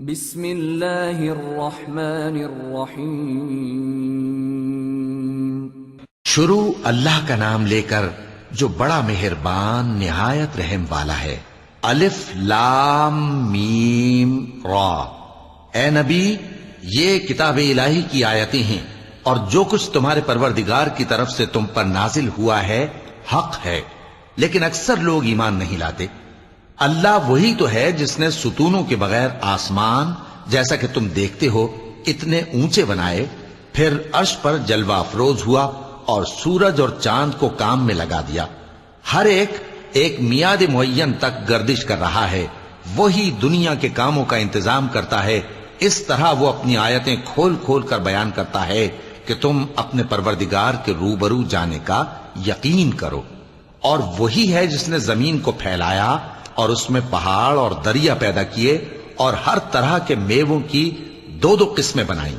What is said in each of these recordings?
بسم اللہ الرحمن الرحیم۔ شروع اللہ کا نام لے کر جو بڑا مہربان نہایت رحم والا ہے۔ الف لام میم را۔ اے نبی، یہ کتاب الہی کی آیتیں ہیں اور جو کچھ تمہارے پروردگار کی طرف سے تم پر نازل ہوا ہے حق ہے، لیکن اکثر لوگ ایمان نہیں لاتے۔ اللہ وہی تو ہے جس نے ستونوں کے بغیر آسمان جیسا کہ تم دیکھتے ہو اتنے اونچے بنائے، پھر عرش پر جلوہ افروز ہوا اور سورج اور چاند کو کام میں لگا دیا۔ ہر ایک میعاد معین تک گردش کر رہا ہے۔ وہی دنیا کے کاموں کا انتظام کرتا ہے۔ اس طرح وہ اپنی آیتیں کھول کھول کر بیان کرتا ہے کہ تم اپنے پروردگار کے روبرو جانے کا یقین کرو۔ اور وہی ہے جس نے زمین کو پھیلایا اور اس میں پہاڑ اور دریا پیدا کیے اور ہر طرح کے میووں کی دو قسمیں بنائیں۔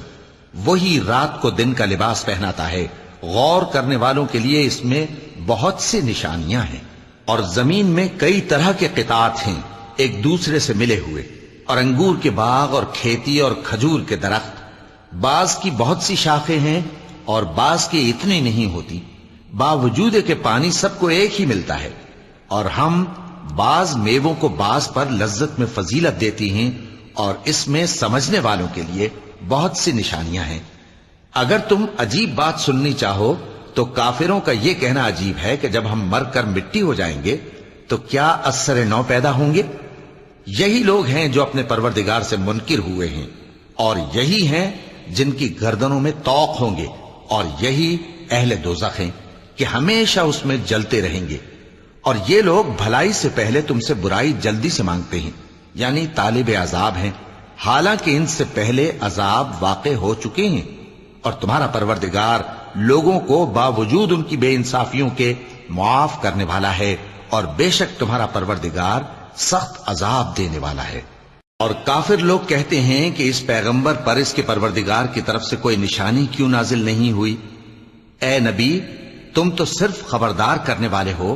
وہی رات کو دن کا لباس پہناتا ہے۔ غور کرنے والوں کے لیے اس میں بہت سی نشانیاں ہیں۔ اور زمین میں کئی طرح کے قطعات ہیں ایک دوسرے سے ملے ہوئے، اور انگور کے باغ اور کھیتی اور کھجور کے درخت۔ بعض کی بہت سی شاخیں ہیں اور بعض کی اتنی نہیں ہوتی، باوجود کہ پانی سب کو ایک ہی ملتا ہے۔ اور ہم بعض میووں کو بعض پر لذت میں فضیلت دیتی ہیں، اور اس میں سمجھنے والوں کے لیے بہت سی نشانیاں ہیں۔ اگر تم عجیب بات سننی چاہو تو کافروں کا یہ کہنا عجیب ہے کہ جب ہم مر کر مٹی ہو جائیں گے تو کیا اثر نو پیدا ہوں گے؟ یہی لوگ ہیں جو اپنے پروردگار سے منکر ہوئے ہیں، اور یہی ہیں جن کی گردنوں میں طوق ہوں گے، اور یہی اہل دوزخ ہیں کہ ہمیشہ اس میں جلتے رہیں گے۔ اور یہ لوگ بھلائی سے پہلے تم سے برائی جلدی سے مانگتے ہیں، یعنی طالب عذاب ہیں، حالانکہ ان سے پہلے عذاب واقع ہو چکے ہیں۔ اور تمہارا پروردگار لوگوں کو باوجود ان کی بے انصافیوں کے معاف کرنے والا ہے، اور بے شک تمہارا پروردگار سخت عذاب دینے والا ہے۔ اور کافر لوگ کہتے ہیں کہ اس پیغمبر پر اس کے پروردگار کی طرف سے کوئی نشانی کیوں نازل نہیں ہوئی؟ اے نبی، تم تو صرف خبردار کرنے والے ہو،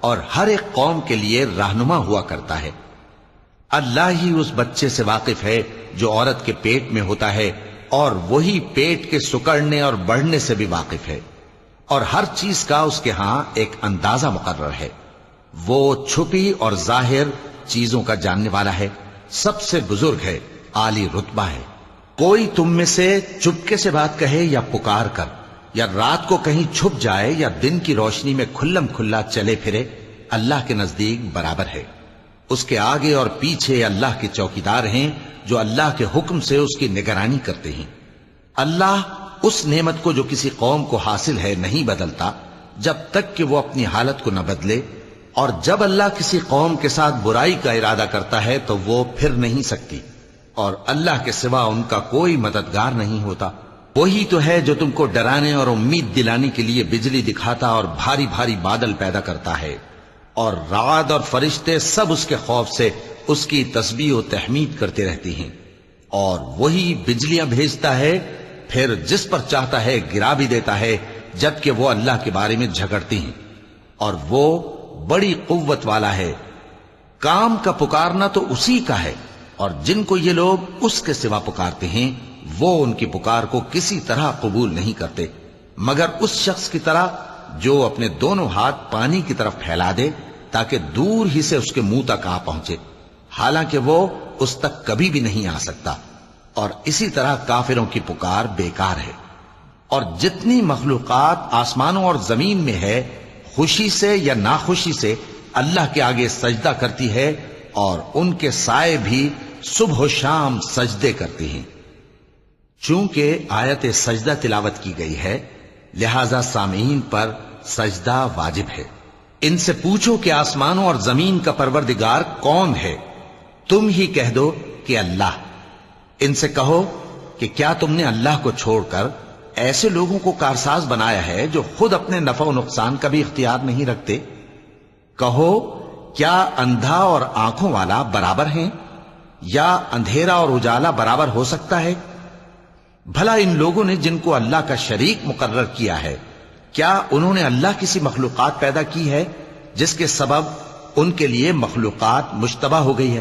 اور ہر ایک قوم کے لیے رہنما ہوا کرتا ہے۔ اللہ ہی اس بچے سے واقف ہے جو عورت کے پیٹ میں ہوتا ہے، اور وہی پیٹ کے سکڑنے اور بڑھنے سے بھی واقف ہے، اور ہر چیز کا اس کے ہاں ایک اندازہ مقرر ہے۔ وہ چھپی اور ظاہر چیزوں کا جاننے والا ہے، سب سے بزرگ ہے، عالی رتبہ ہے۔ کوئی تم میں سے چپکے سے بات کہے یا پکار کر، یا رات کو کہیں چھپ جائے یا دن کی روشنی میں کھلم کھلا چلے پھرے، اللہ کے نزدیک برابر ہے۔ اس کے آگے اور پیچھے اللہ کے چوکیدار ہیں جو اللہ کے حکم سے اس کی نگرانی کرتے ہیں۔ اللہ اس نعمت کو جو کسی قوم کو حاصل ہے نہیں بدلتا جب تک کہ وہ اپنی حالت کو نہ بدلے، اور جب اللہ کسی قوم کے ساتھ برائی کا ارادہ کرتا ہے تو وہ پھر نہیں سکتی، اور اللہ کے سوا ان کا کوئی مددگار نہیں ہوتا۔ وہی تو ہے جو تم کو ڈرانے اور امید دلانے کے لیے بجلی دکھاتا اور بھاری بھاری بادل پیدا کرتا ہے، اور رعد اور فرشتے سب اس کے خوف سے اس کی تسبیح و تحمید کرتے رہتے ہیں۔ اور وہی بجلیاں بھیجتا ہے، پھر جس پر چاہتا ہے گرا بھی دیتا ہے، جبکہ وہ اللہ کے بارے میں جھگڑتے ہیں، اور وہ بڑی قوت والا ہے۔ کام کا پکارنا تو اسی کا ہے، اور جن کو یہ لوگ اس کے سوا پکارتے ہیں وہ ان کی پکار کو کسی طرح قبول نہیں کرتے، مگر اس شخص کی طرح جو اپنے دونوں ہاتھ پانی کی طرف پھیلا دے تاکہ دور ہی سے اس کے منہ تک آ پہنچے، حالانکہ وہ اس تک کبھی بھی نہیں آ سکتا۔ اور اسی طرح کافروں کی پکار بیکار ہے۔ اور جتنی مخلوقات آسمانوں اور زمین میں ہے، خوشی سے یا ناخوشی سے اللہ کے آگے سجدہ کرتی ہے، اور ان کے سائے بھی صبح و شام سجدے کرتے ہیں۔ چونکہ آیت سجدہ تلاوت کی گئی ہے، لہذا سامعین پر سجدہ واجب ہے۔ ان سے پوچھو کہ آسمانوں اور زمین کا پروردگار کون ہے؟ تم ہی کہہ دو کہ اللہ۔ ان سے کہو کہ کیا تم نے اللہ کو چھوڑ کر ایسے لوگوں کو کارساز بنایا ہے جو خود اپنے نفع و نقصان کا بھی اختیار نہیں رکھتے؟ کہو کیا اندھا اور آنکھوں والا برابر ہیں، یا اندھیرا اور اجالا برابر ہو سکتا ہے؟ بھلا ان لوگوں نے جن کو اللہ کا شریک مقرر کیا ہے، کیا انہوں نے اللہ کسی مخلوقات پیدا کی ہے جس کے سبب ان کے لیے مخلوقات مشتبہ ہو گئی ہے؟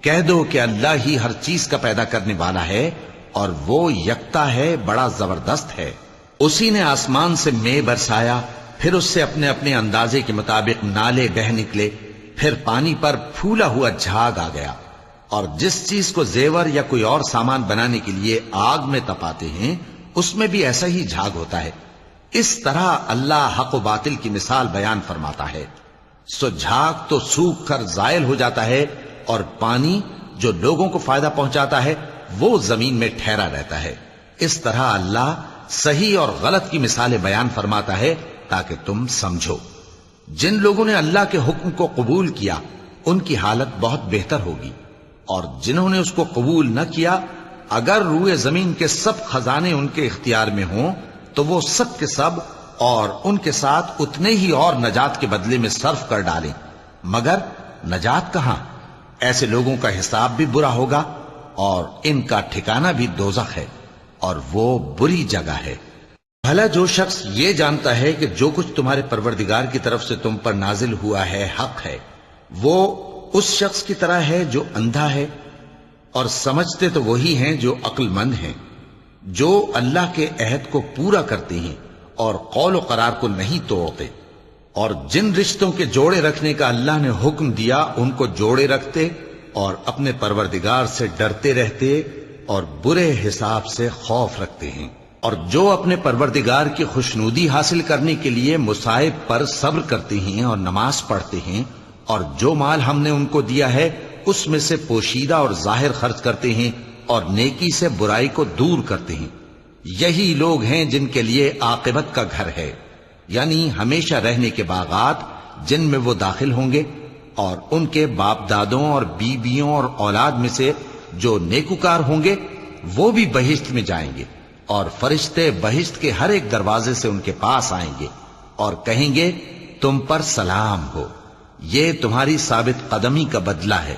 کہہ دو کہ اللہ ہی ہر چیز کا پیدا کرنے والا ہے اور وہ یکتا ہے، بڑا زبردست ہے۔ اسی نے آسمان سے مے برسایا، پھر اس سے اپنے اپنے اندازے کے مطابق نالے بہ نکلے، پھر پانی پر پھولا ہوا جھاگ آ گیا۔ اور جس چیز کو زیور یا کوئی اور سامان بنانے کے لیے آگ میں تپاتے ہیں اس میں بھی ایسا ہی جھاگ ہوتا ہے۔ اس طرح اللہ حق و باطل کی مثال بیان فرماتا ہے۔ سو جھاگ تو سوکھ کر زائل ہو جاتا ہے، اور پانی جو لوگوں کو فائدہ پہنچاتا ہے وہ زمین میں ٹھہرا رہتا ہے۔ اس طرح اللہ صحیح اور غلط کی مثالیں بیان فرماتا ہے تاکہ تم سمجھو۔ جن لوگوں نے اللہ کے حکم کو قبول کیا ان کی حالت بہت بہتر ہوگی، اور جنہوں نے اس کو قبول نہ کیا اگر روئے زمین کے سب خزانے ان کے اختیار میں ہوں تو وہ سب کے سب اور ان کے ساتھ اتنے ہی اور نجات کے بدلے میں صرف کر ڈالیں، مگر نجات کہاں؟ ایسے لوگوں کا حساب بھی برا ہوگا اور ان کا ٹھکانہ بھی دوزخ ہے، اور وہ بری جگہ ہے۔ بھلا جو شخص یہ جانتا ہے کہ جو کچھ تمہارے پروردگار کی طرف سے تم پر نازل ہوا ہے حق ہے، وہ اس شخص کی طرح ہے جو اندھا ہے، اور سمجھتے تو وہی ہیں جو عقل مند ہیں، جو اللہ کے عہد کو پورا کرتے ہیں اور قول و قرار کو نہیں توڑتے، اور جن رشتوں کے جوڑے رکھنے کا اللہ نے حکم دیا ان کو جوڑے رکھتے اور اپنے پروردگار سے ڈرتے رہتے اور برے حساب سے خوف رکھتے ہیں، اور جو اپنے پروردگار کی خوشنودی حاصل کرنے کے لیے مصائب پر صبر کرتے ہیں اور نماز پڑھتے ہیں، اور جو مال ہم نے ان کو دیا ہے اس میں سے پوشیدہ اور ظاہر خرچ کرتے ہیں اور نیکی سے برائی کو دور کرتے ہیں، یہی لوگ ہیں جن کے لیے عاقبت کا گھر ہے، یعنی ہمیشہ رہنے کے باغات جن میں وہ داخل ہوں گے، اور ان کے باپ دادوں اور بیویوں اور اولاد میں سے جو نیکوکار ہوں گے وہ بھی بہشت میں جائیں گے، اور فرشتے بہشت کے ہر ایک دروازے سے ان کے پاس آئیں گے اور کہیں گے تم پر سلام ہو، یہ تمہاری ثابت قدمی کا بدلہ ہے،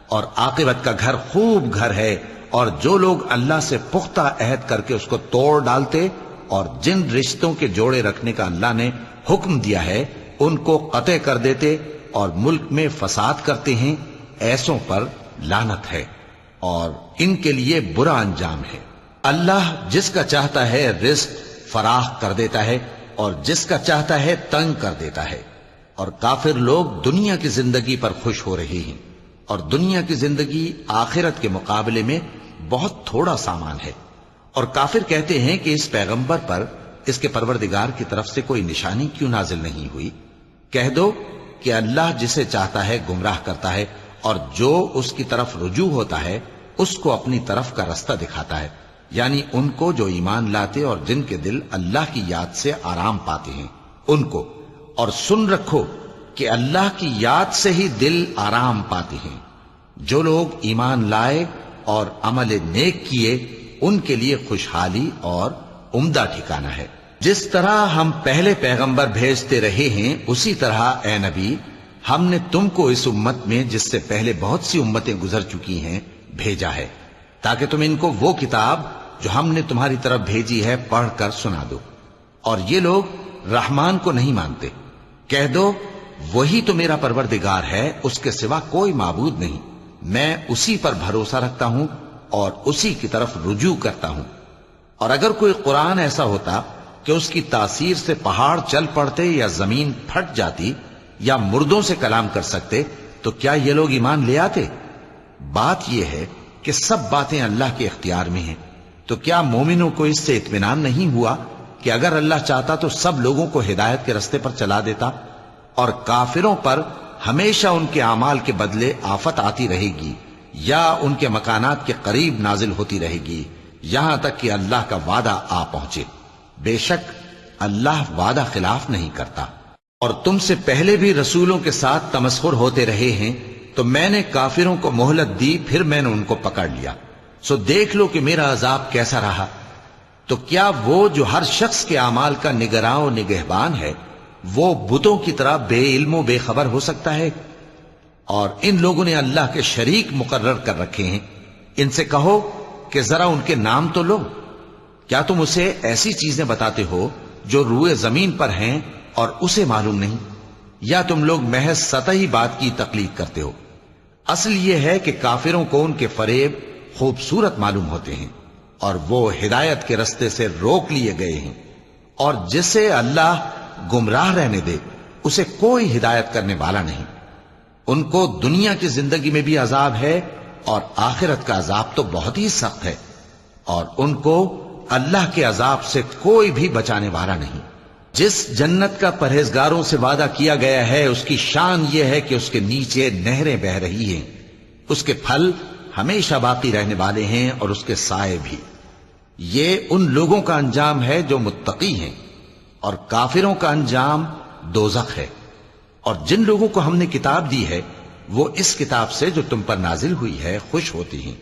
اور عاقبت کا گھر خوب گھر ہے۔ اور جو لوگ اللہ سے پختہ عہد کر کے اس کو توڑ ڈالتے اور جن رشتوں کے جوڑے رکھنے کا اللہ نے حکم دیا ہے ان کو قطع کر دیتے اور ملک میں فساد کرتے ہیں، ایسوں پر لعنت ہے اور ان کے لیے برا انجام ہے۔ اللہ جس کا چاہتا ہے رزق فراخ کر دیتا ہے اور جس کا چاہتا ہے تنگ کر دیتا ہے، اور کافر لوگ دنیا کی زندگی پر خوش ہو رہے ہیں، اور دنیا کی زندگی آخرت کے مقابلے میں بہت تھوڑا سامان ہے۔ اور کافر کہتے ہیں کہ اس پیغمبر پر اس کے پروردگار کی طرف سے کوئی نشانی کیوں نازل نہیں ہوئی؟ کہہ دو کہ اللہ جسے چاہتا ہے گمراہ کرتا ہے، اور جو اس کی طرف رجوع ہوتا ہے اس کو اپنی طرف کا رستہ دکھاتا ہے، یعنی ان کو جو ایمان لاتے اور جن کے دل اللہ کی یاد سے آرام پاتے ہیں ان کو۔ اور سن رکھو کہ اللہ کی یاد سے ہی دل آرام پاتے ہیں۔ جو لوگ ایمان لائے اور عمل نیک کیے ان کے لیے خوشحالی اور عمدہ ٹھکانہ ہے۔ جس طرح ہم پہلے پیغمبر بھیجتے رہے ہیں اسی طرح اے نبی ہم نے تم کو اس امت میں جس سے پہلے بہت سی امتیں گزر چکی ہیں بھیجا ہے، تاکہ تم ان کو وہ کتاب جو ہم نے تمہاری طرف بھیجی ہے پڑھ کر سنا دو۔ اور یہ لوگ رحمان کو نہیں مانتے۔ کہہ دو وہی تو میرا پروردگار ہے، اس کے سوا کوئی معبود نہیں، میں اسی پر بھروسہ رکھتا ہوں اور اسی کی طرف رجوع کرتا ہوں۔ اور اگر کوئی قرآن ایسا ہوتا کہ اس کی تاثیر سے پہاڑ چل پڑتے یا زمین پھٹ جاتی یا مردوں سے کلام کر سکتے تو کیا یہ لوگ ایمان لے آتے؟ بات یہ ہے کہ سب باتیں اللہ کے اختیار میں ہیں، تو کیا مومنوں کو اس سے اطمینان نہیں ہوا کہ اگر اللہ چاہتا تو سب لوگوں کو ہدایت کے رستے پر چلا دیتا؟ اور کافروں پر ہمیشہ ان کے اعمال کے بدلے آفت آتی رہے گی یا ان کے مکانات کے قریب نازل ہوتی رہے گی یہاں تک کہ اللہ کا وعدہ آ پہنچے۔ بے شک اللہ وعدہ خلاف نہیں کرتا۔ اور تم سے پہلے بھی رسولوں کے ساتھ تمسخر ہوتے رہے ہیں، تو میں نے کافروں کو مہلت دی، پھر میں نے ان کو پکڑ لیا۔ سو دیکھ لو کہ میرا عذاب کیسا رہا۔ تو کیا وہ جو ہر شخص کے اعمال کا نگراں و نگہبان ہے وہ بتوں کی طرح بے علم و بے خبر ہو سکتا ہے؟ اور ان لوگوں نے اللہ کے شریک مقرر کر رکھے ہیں۔ ان سے کہو کہ ذرا ان کے نام تو لو۔ کیا تم اسے ایسی چیزیں بتاتے ہو جو روئے زمین پر ہیں اور اسے معلوم نہیں، یا تم لوگ محض سطحی بات کی تقلید کرتے ہو؟ اصل یہ ہے کہ کافروں کو ان کے فریب خوبصورت معلوم ہوتے ہیں اور وہ ہدایت کے رستے سے روک لیے گئے ہیں، اور جسے اللہ گمراہ رہنے دے اسے کوئی ہدایت کرنے والا نہیں۔ ان کو دنیا کی زندگی میں بھی عذاب ہے اور آخرت کا عذاب تو بہت ہی سخت ہے، اور ان کو اللہ کے عذاب سے کوئی بھی بچانے والا نہیں۔ جس جنت کا پرہیزگاروں سے وعدہ کیا گیا ہے اس کی شان یہ ہے کہ اس کے نیچے نہریں بہ رہی ہیں، اس کے پھل ہمیشہ باقی رہنے والے ہیں اور اس کے سائے بھی۔ یہ ان لوگوں کا انجام ہے جو متقی ہیں، اور کافروں کا انجام دوزخ ہے۔ اور جن لوگوں کو ہم نے کتاب دی ہے وہ اس کتاب سے جو تم پر نازل ہوئی ہے خوش ہوتی ہیں،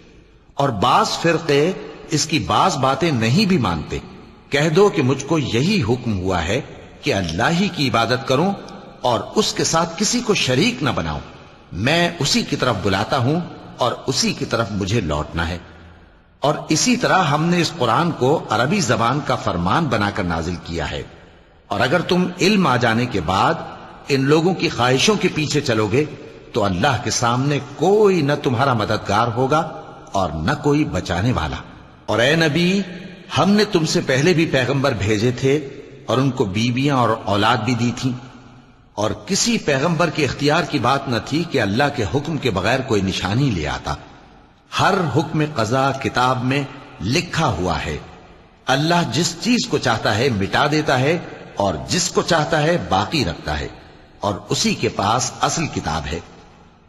اور بعض فرقے اس کی بعض باتیں نہیں بھی مانتے۔ کہہ دو کہ مجھ کو یہی حکم ہوا ہے کہ اللہ ہی کی عبادت کروں اور اس کے ساتھ کسی کو شریک نہ بناؤں۔ میں اسی کی طرف بلاتا ہوں اور اسی کی طرف مجھے لوٹنا ہے۔ اور اسی طرح ہم نے اس قرآن کو عربی زبان کا فرمان بنا کر نازل کیا ہے، اور اگر تم علم آ جانے کے بعد ان لوگوں کی خواہشوں کے پیچھے چلو گے تو اللہ کے سامنے کوئی نہ تمہارا مددگار ہوگا اور نہ کوئی بچانے والا۔ اور اے نبی، ہم نے تم سے پہلے بھی پیغمبر بھیجے تھے اور ان کو بیویاں اور اولاد بھی دی تھیں، اور کسی پیغمبر کے اختیار کی بات نہ تھی کہ اللہ کے حکم کے بغیر کوئی نشانی لے آتا۔ ہر حکم قضا کتاب میں لکھا ہوا ہے۔ اللہ جس چیز کو چاہتا ہے مٹا دیتا ہے اور جس کو چاہتا ہے باقی رکھتا ہے، اور اسی کے پاس اصل کتاب ہے۔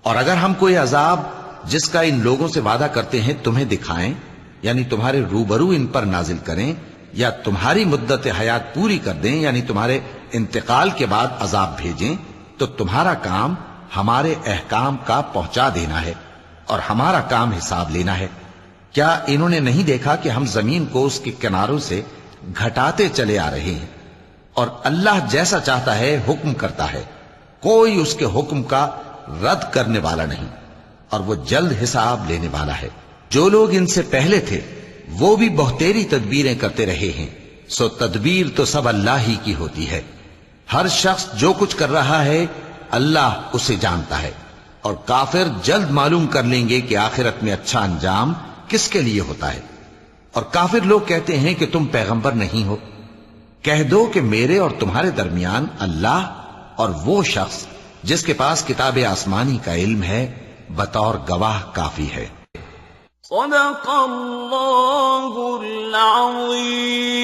اور اگر ہم کوئی عذاب جس کا ان لوگوں سے وعدہ کرتے ہیں تمہیں دکھائیں، یعنی تمہارے روبرو ان پر نازل کریں، یا تمہاری مدت حیات پوری کر دیں، یعنی تمہارے انتقال کے بعد عذاب بھیجیں، تو تمہارا کام ہمارے احکام کا پہنچا دینا ہے اور ہمارا کام حساب لینا ہے۔ کیا انہوں نے نہیں دیکھا کہ ہم زمین کو اس کے کناروں سے گھٹاتے چلے آ رہے ہیں؟ اور اللہ جیسا چاہتا ہے حکم کرتا ہے، کوئی اس کے حکم کا رد کرنے والا نہیں، اور وہ جلد حساب لینے والا ہے۔ جو لوگ ان سے پہلے تھے وہ بھی بہتیری تدبیریں کرتے رہے ہیں، سو تدبیر تو سب اللہ ہی کی ہوتی ہے۔ ہر شخص جو کچھ کر رہا ہے اللہ اسے جانتا ہے، اور کافر جلد معلوم کر لیں گے کہ آخرت میں اچھا انجام کس کے لیے ہوتا ہے۔ اور کافر لوگ کہتے ہیں کہ تم پیغمبر نہیں ہو۔ کہہ دو کہ میرے اور تمہارے درمیان اللہ اور وہ شخص جس کے پاس کتاب آسمانی کا علم ہے بطور گواہ کافی ہے۔ صدق اللہ العظیم۔